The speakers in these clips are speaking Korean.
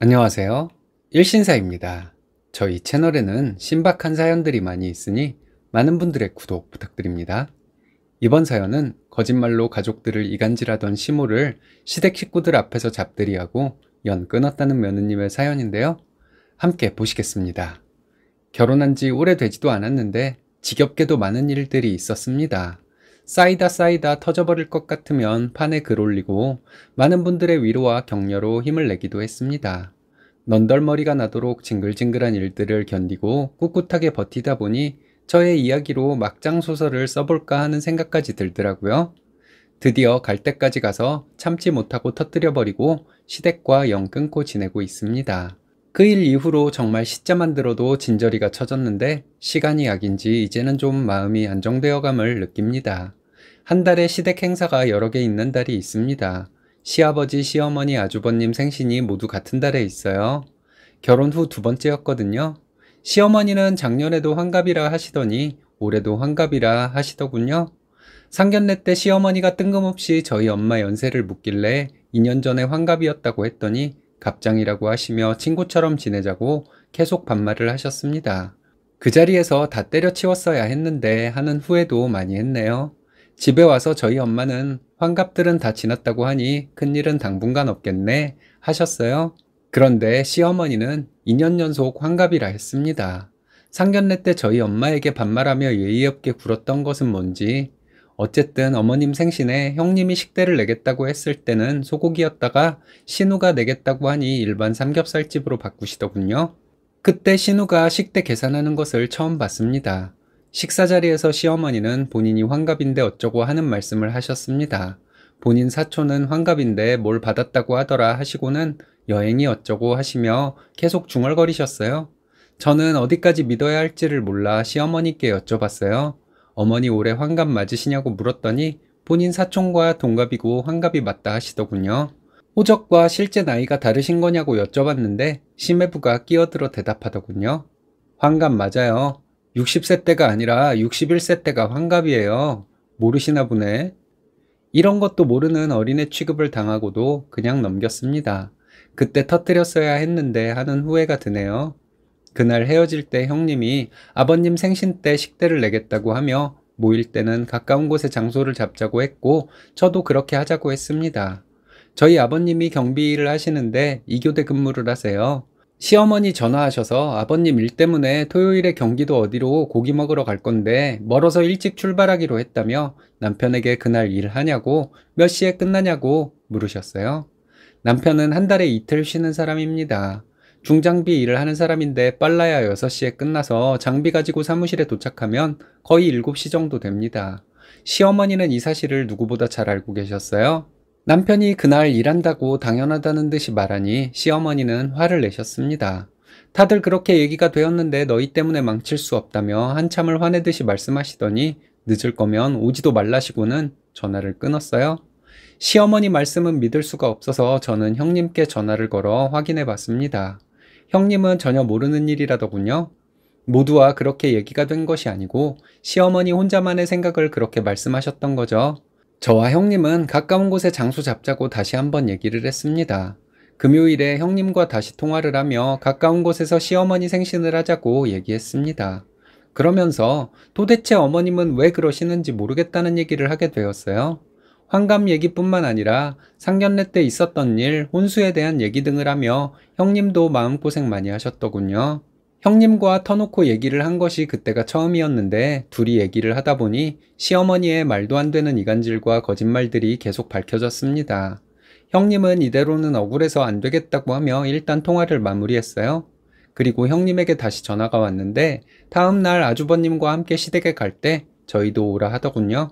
안녕하세요. 일신사입니다. 저희 채널에는 신박한 사연들이 많이 있으니 많은 분들의 구독 부탁드립니다. 이번 사연은 거짓말로 가족들을 이간질하던 시모를 시댁 식구들 앞에서 잡들이하고 연 끊었다는 며느님의 사연인데요. 함께 보시겠습니다. 결혼한 지 오래되지도 않았는데 지겹게도 많은 일들이 있었습니다. 쌓이다 터져버릴 것 같으면 판에 글 올리고 많은 분들의 위로와 격려로 힘을 내기도 했습니다. 넌덜머리가 나도록 징글징글한 일들을 견디고 꿋꿋하게 버티다 보니 저의 이야기로 막장 소설을 써볼까 하는 생각까지 들더라고요. 드디어 갈 때까지 가서 참지 못하고 터뜨려버리고 시댁과 영 끊고 지내고 있습니다. 그 일 이후로 정말 시자만 들어도 진저리가 쳐졌는데 시간이 약인지 이제는 좀 마음이 안정되어감을 느낍니다. 한 달에 시댁 행사가 여러 개 있는 달이 있습니다. 시아버지, 시어머니, 아주버님 생신이 모두 같은 달에 있어요. 결혼 후 두 번째였거든요. 시어머니는 작년에도 환갑이라 하시더니 올해도 환갑이라 하시더군요. 상견례 때 시어머니가 뜬금없이 저희 엄마 연세를 묻길래 2년 전에 환갑이었다고 했더니 갑장이라고 하시며 친구처럼 지내자고 계속 반말을 하셨습니다. 그 자리에서 다 때려치웠어야 했는데 하는 후회도 많이 했네요. 집에 와서 저희 엄마는 환갑들은 다 지났다고 하니 큰일은 당분간 없겠네 하셨어요. 그런데 시어머니는 2년 연속 환갑이라 했습니다. 상견례 때 저희 엄마에게 반말하며 예의 없게 굴었던 것은 뭔지, 어쨌든 어머님 생신에 형님이 식대를 내겠다고 했을 때는 소고기였다가 신우가 내겠다고 하니 일반 삼겹살집으로 바꾸시더군요. 그때 신우가 식대 계산하는 것을 처음 봤습니다. 식사 자리에서 시어머니는 본인이 환갑인데 어쩌고 하는 말씀을 하셨습니다. 본인 사촌은 환갑인데 뭘 받았다고 하더라 하시고는 여행이 어쩌고 하시며 계속 중얼거리셨어요. 저는 어디까지 믿어야 할지를 몰라 시어머니께 여쭤봤어요. 어머니 올해 환갑 맞으시냐고 물었더니 본인 사촌과 동갑이고 환갑이 맞다 하시더군요. 호적과 실제 나이가 다르신 거냐고 여쭤봤는데 시매부가 끼어들어 대답하더군요. 환갑 맞아요. 60세 때가 아니라 61세 때가 환갑이에요. 모르시나 보네. 이런 것도 모르는 어린애 취급을 당하고도 그냥 넘겼습니다. 그때 터뜨렸어야 했는데 하는 후회가 드네요. 그날 헤어질 때 형님이 아버님 생신 때 식대를 내겠다고 하며 모일 때는 가까운 곳에 장소를 잡자고 했고 저도 그렇게 하자고 했습니다. 저희 아버님이 경비 일을 하시는데 2교대 근무를 하세요. 시어머니 전화하셔서 아버님 일 때문에 토요일에 경기도 어디로 고기 먹으러 갈 건데 멀어서 일찍 출발하기로 했다며 남편에게 그날 일하냐고 몇 시에 끝나냐고 물으셨어요. 남편은 한 달에 이틀 쉬는 사람입니다. 중장비 일을 하는 사람인데 빨라야 6시에 끝나서 장비 가지고 사무실에 도착하면 거의 7시 정도 됩니다. 시어머니는 이 사실을 누구보다 잘 알고 계셨어요. 남편이 그날 일한다고 당연하다는 듯이 말하니 시어머니는 화를 내셨습니다. 다들 그렇게 얘기가 되었는데 너희 때문에 망칠 수 없다며 한참을 화내듯이 말씀하시더니 늦을 거면 오지도 말라시고는 전화를 끊었어요. 시어머니 말씀은 믿을 수가 없어서 저는 형님께 전화를 걸어 확인해 봤습니다. 형님은 전혀 모르는 일이라더군요. 모두와 그렇게 얘기가 된 것이 아니고 시어머니 혼자만의 생각을 그렇게 말씀하셨던 거죠. 저와 형님은 가까운 곳에 장소 잡자고 다시 한번 얘기를 했습니다. 금요일에 형님과 다시 통화를 하며 가까운 곳에서 시어머니 생신을 하자고 얘기했습니다. 그러면서 도대체 어머님은 왜 그러시는지 모르겠다는 얘기를 하게 되었어요. 환갑 얘기뿐만 아니라 상견례 때 있었던 일, 혼수에 대한 얘기 등을 하며 형님도 마음고생 많이 하셨더군요. 형님과 터놓고 얘기를 한 것이 그때가 처음이었는데 둘이 얘기를 하다 보니 시어머니의 말도 안 되는 이간질과 거짓말들이 계속 밝혀졌습니다. 형님은 이대로는 억울해서 안 되겠다고 하며 일단 통화를 마무리했어요. 그리고 형님에게 다시 전화가 왔는데 다음 날 아주버님과 함께 시댁에 갈 때 저희도 오라 하더군요.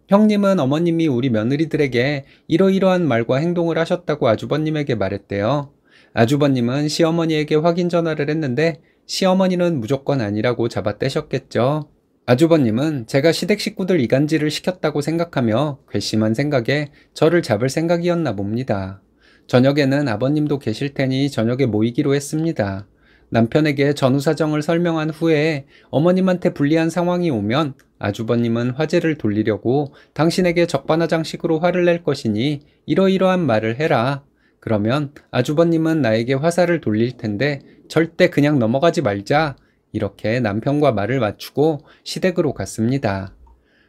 형님은 어머님이 우리 며느리들에게 이러이러한 말과 행동을 하셨다고 아주버님에게 말했대요. 아주버님은 시어머니에게 확인 전화를 했는데 시어머니는 무조건 아니라고 잡아떼셨겠죠. 아주버님은 제가 시댁 식구들 이간질을 시켰다고 생각하며 괘씸한 생각에 저를 잡을 생각이었나 봅니다. 저녁에는 아버님도 계실 테니 저녁에 모이기로 했습니다. 남편에게 전후 사정을 설명한 후에 어머님한테 불리한 상황이 오면 아주버님은 화제를 돌리려고 당신에게 적반하장식으로 화를 낼 것이니 이러이러한 말을 해라. 그러면 아주버님은 나에게 화살을 돌릴 텐데 절대 그냥 넘어가지 말자. 이렇게 남편과 말을 맞추고 시댁으로 갔습니다.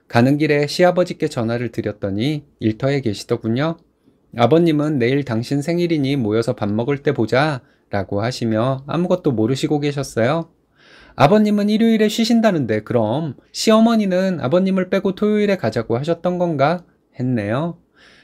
가는 길에 시아버지께 전화를 드렸더니 일터에 계시더군요. 아버님은 내일 당신 생일이니 모여서 밥 먹을 때 보자 라고 하시며 아무것도 모르시고 계셨어요. 아버님은 일요일에 쉬신다는데 그럼 시어머니는 아버님을 빼고 토요일에 가자고 하셨던 건가? 했네요.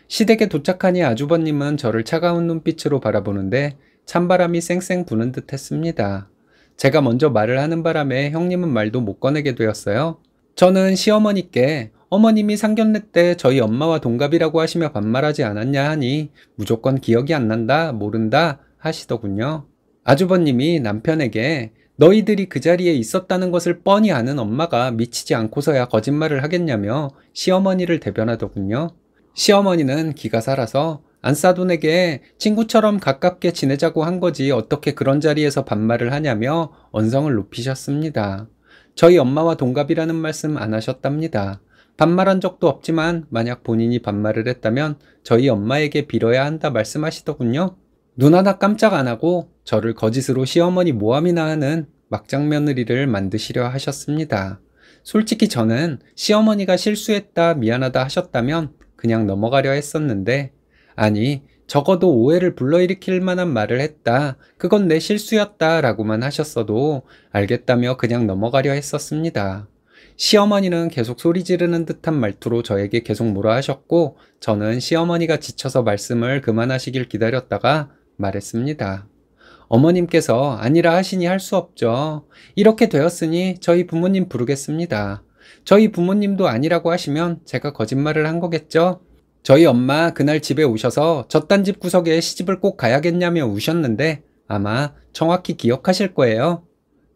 시댁에 도착하니 아주버님은 저를 차가운 눈빛으로 바라보는데 찬바람이 쌩쌩 부는 듯 했습니다. 제가 먼저 말을 하는 바람에 형님은 말도 못 꺼내게 되었어요. 저는 시어머니께 어머님이 상견례 때 저희 엄마와 동갑이라고 하시며 반말하지 않았냐 하니 무조건 기억이 안 난다, 모른다 하시더군요. 아주버님이 남편에게 너희들이 그 자리에 있었다는 것을 뻔히 아는 엄마가 미치지 않고서야 거짓말을 하겠냐며 시어머니를 대변하더군요. 시어머니는 기가 살아서 안싸돈에게 친구처럼 가깝게 지내자고 한 거지 어떻게 그런 자리에서 반말을 하냐며 언성을 높이셨습니다. 저희 엄마와 동갑이라는 말씀 안 하셨답니다. 반말한 적도 없지만 만약 본인이 반말을 했다면 저희 엄마에게 빌어야 한다 말씀하시더군요. 눈 하나 깜짝 안 하고 저를 거짓으로 시어머니 모함이나 하는 막장며느리를 만드시려 하셨습니다. 솔직히 저는 시어머니가 실수했다 미안하다 하셨다면 그냥 넘어가려 했었는데 아니 적어도 오해를 불러일으킬 만한 말을 했다. 그건 내 실수였다 라고만 하셨어도 알겠다며 그냥 넘어가려 했었습니다. 시어머니는 계속 소리 지르는 듯한 말투로 저에게 계속 뭐라 하셨고 저는 시어머니가 지쳐서 말씀을 그만하시길 기다렸다가 말했습니다. 어머님께서 아니라 하시니 할 수 없죠. 이렇게 되었으니 저희 부모님 부르겠습니다. 저희 부모님도 아니라고 하시면 제가 거짓말을 한 거겠죠? 저희 엄마 그날 집에 오셔서 저딴 집 구석에 시집을 꼭 가야겠냐며 우셨는데 아마 정확히 기억하실 거예요.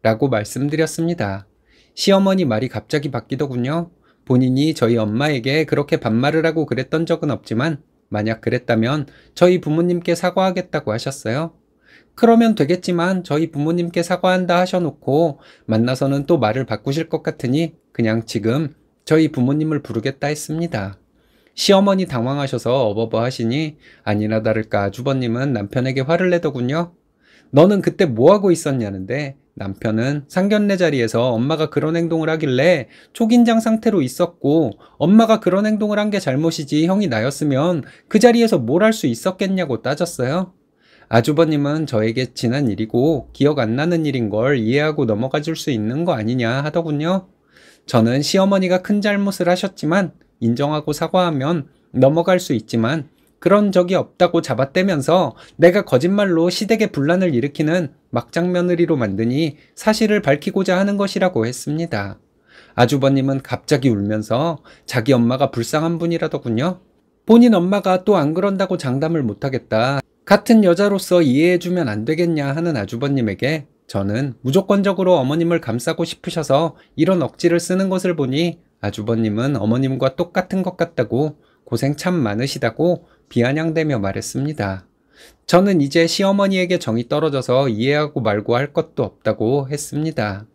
라고 말씀드렸습니다. 시어머니 말이 갑자기 바뀌더군요. 본인이 저희 엄마에게 그렇게 반말을 하고 그랬던 적은 없지만 만약 그랬다면 저희 부모님께 사과하겠다고 하셨어요. 그러면 되겠지만 저희 부모님께 사과한다 하셔놓고 만나서는 또 말을 바꾸실 것 같으니 그냥 지금 저희 부모님을 부르겠다 했습니다. 시어머니 당황하셔서 어버버 하시니 아니나 다를까 아주버님은 남편에게 화를 내더군요. 너는 그때 뭐하고 있었냐는데 남편은 상견례 자리에서 엄마가 그런 행동을 하길래 초긴장 상태로 있었고 엄마가 그런 행동을 한 게 잘못이지 형이 나였으면 그 자리에서 뭘 할 수 있었겠냐고 따졌어요. 아주버님은 저에게 지난 일이고 기억 안 나는 일인 걸 이해하고 넘어가 줄 수 있는 거 아니냐 하더군요. 저는 시어머니가 큰 잘못을 하셨지만 인정하고 사과하면 넘어갈 수 있지만 그런 적이 없다고 잡아떼면서 내가 거짓말로 시댁에 분란을 일으키는 막장며느리로 만드니 사실을 밝히고자 하는 것이라고 했습니다. 아주버님은 갑자기 울면서 자기 엄마가 불쌍한 분이라더군요. 본인 엄마가 또 안 그런다고 장담을 못하겠다. 같은 여자로서 이해해주면 안 되겠냐 하는 아주버님에게 저는 무조건적으로 어머님을 감싸고 싶으셔서 이런 억지를 쓰는 것을 보니 아주버님은 어머님과 똑같은 것 같다고 고생 참 많으시다고 비아냥대며 말했습니다. 저는 이제 시어머니에게 정이 떨어져서 이해하고 말고 할 것도 없다고 했습니다.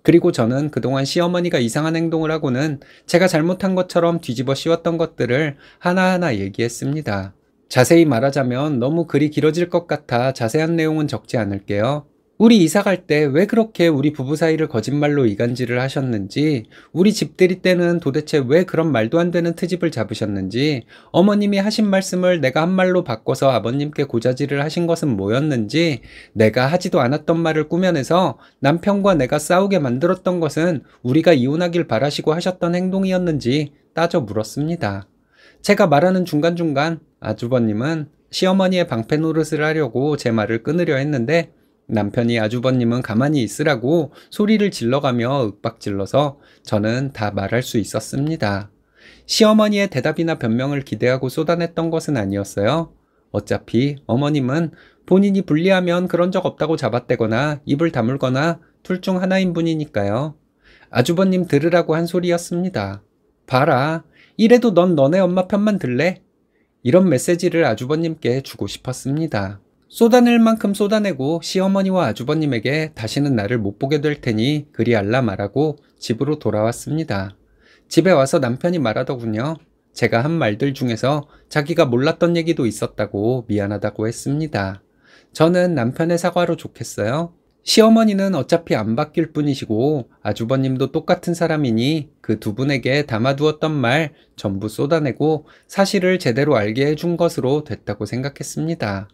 그리고 저는 그동안 시어머니가 이상한 행동을 하고는 제가 잘못한 것처럼 뒤집어 씌웠던 것들을 하나하나 얘기했습니다. 자세히 말하자면 너무 글이 길어질 것 같아 자세한 내용은 적지 않을게요. 우리 이사 갈 때 왜 그렇게 우리 부부 사이를 거짓말로 이간질을 하셨는지, 우리 집들이 때는 도대체 왜 그런 말도 안 되는 트집을 잡으셨는지, 어머님이 하신 말씀을 내가 한 말로 바꿔서 아버님께 고자질을 하신 것은 뭐였는지, 내가 하지도 않았던 말을 꾸며내서 남편과 내가 싸우게 만들었던 것은 우리가 이혼하길 바라시고 하셨던 행동이었는지 따져 물었습니다. 제가 말하는 중간중간 아주버님은 시어머니의 방패 노릇을 하려고 제 말을 끊으려 했는데 남편이 아주버님은 가만히 있으라고 소리를 질러가며 윽박질러서 저는 다 말할 수 있었습니다. 시어머니의 대답이나 변명을 기대하고 쏟아냈던 것은 아니었어요. 어차피 어머님은 본인이 불리하면 그런 적 없다고 잡아떼거나 입을 다물거나 둘 중 하나인 분이니까요. 아주버님 들으라고 한 소리였습니다. 봐라, 이래도 넌 너네 엄마 편만 들래? 이런 메시지를 아주버님께 주고 싶었습니다. 쏟아낼 만큼 쏟아내고 시어머니와 아주버님에게 다시는 나를 못 보게 될 테니 그리 알라 말하고 집으로 돌아왔습니다. 집에 와서 남편이 말하더군요. 제가 한 말들 중에서 자기가 몰랐던 얘기도 있었다고 미안하다고 했습니다. 저는 남편의 사과로 좋겠어요? 시어머니는 어차피 안 바뀔 뿐이시고 아주버님도 똑같은 사람이니 그 두 분에게 담아두었던 말 전부 쏟아내고 사실을 제대로 알게 해준 것으로 됐다고 생각했습니다.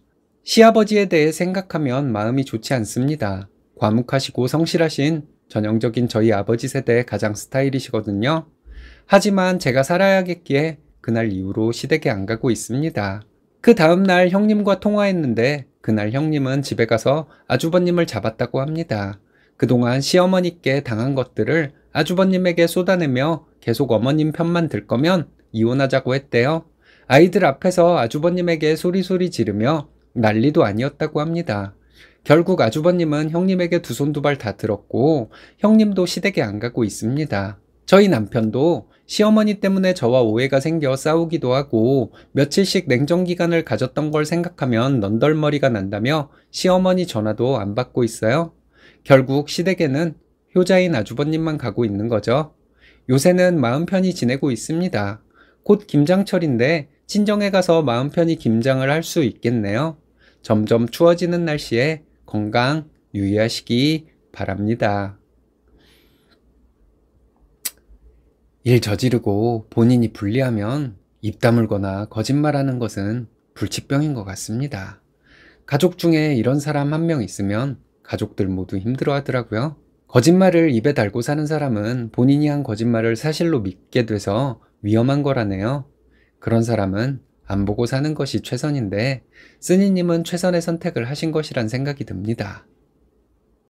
시아버지에 대해 생각하면 마음이 좋지 않습니다. 과묵하시고 성실하신 전형적인 저희 아버지 세대의 가장 스타일이시거든요. 하지만 제가 살아야겠기에 그날 이후로 시댁에 안 가고 있습니다. 그 다음날 형님과 통화했는데 그날 형님은 집에 가서 아주버님을 잡았다고 합니다. 그동안 시어머니께 당한 것들을 아주버님에게 쏟아내며 계속 어머님 편만 들 거면 이혼하자고 했대요. 아이들 앞에서 아주버님에게 소리소리 지르며 난리도 아니었다고 합니다. 결국 아주버님은 형님에게 두 손 두 발 다 들었고 형님도 시댁에 안 가고 있습니다. 저희 남편도 시어머니 때문에 저와 오해가 생겨 싸우기도 하고 며칠씩 냉정기간을 가졌던 걸 생각하면 넌덜머리가 난다며 시어머니 전화도 안 받고 있어요. 결국 시댁에는 효자인 아주버님만 가고 있는 거죠. 요새는 마음 편히 지내고 있습니다. 곧 김장철인데 친정에 가서 마음 편히 김장을 할 수 있겠네요. 점점 추워지는 날씨에 건강 유의하시기 바랍니다. 일 저지르고 본인이 불리하면 입 다물거나 거짓말하는 것은 불치병인 것 같습니다. 가족 중에 이런 사람 한 명 있으면 가족들 모두 힘들어 하더라고요. 거짓말을 입에 달고 사는 사람은 본인이 한 거짓말을 사실로 믿게 돼서 위험한 거라네요. 그런 사람은 안 보고 사는 것이 최선인데 쓰니님은 최선의 선택을 하신 것이란 생각이 듭니다.